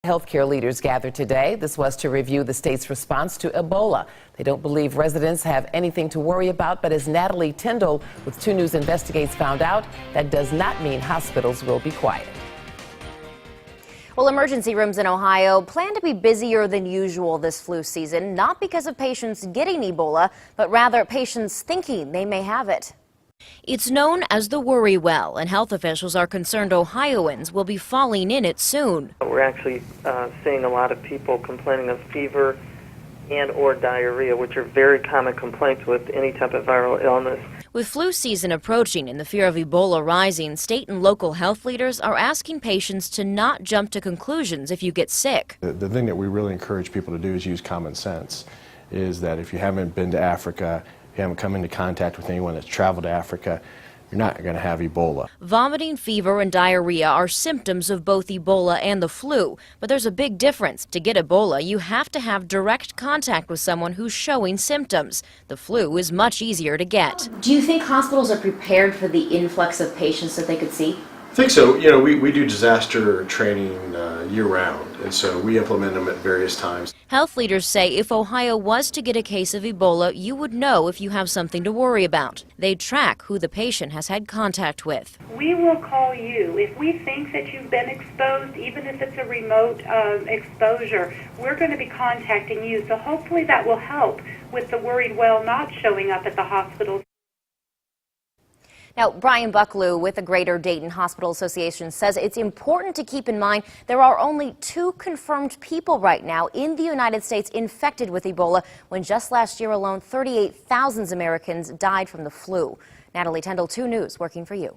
Healthcare leaders gathered today. This was to review the state's response to Ebola. They don't believe residents have anything to worry about, but as Natalie Tyndall with 2 News Investigates found out, that does not mean hospitals will be quiet. Well, emergency rooms in Ohio plan to be busier than usual this flu season, not because of patients getting Ebola, but rather patients thinking they may have it. It's known as the worry well, and health officials are concerned Ohioans will be falling in it soon. We're actually seeing a lot of people complaining of fever and or diarrhea, which are very common complaints with any type of viral illness. With flu season approaching and the fear of Ebola rising, state and local health leaders are asking patients to not jump to conclusions if you get sick. The thing that we really encourage people to do is use common sense, is that if you haven't been to Africa, if you haven't come into contact with anyone that's traveled to Africa, you're not going to have Ebola. Vomiting, fever, and diarrhea are symptoms of both Ebola and the flu, but there's a big difference. To get Ebola, you have to have direct contact with someone who's showing symptoms. The flu is much easier to get. Do you think hospitals are prepared for the influx of patients that they could see? I think so. You know, we do disaster training year-round, and so we implement them at various times. Health leaders say if Ohio was to get a case of Ebola, you would know if you have something to worry about. They'd track who the patient has had contact with. We will call you if we think that you've been exposed, even if it's a remote exposure. We're going to be contacting you, so hopefully that will help with the worried well not showing up at the hospital. Now, Brian Bucklew with the Greater Dayton Hospital Association says it's important to keep in mind there are only 2 confirmed people right now in the United States infected with Ebola, when just last year alone 38,000 Americans died from the flu. Natalie Tyndall, 2 News, working for you.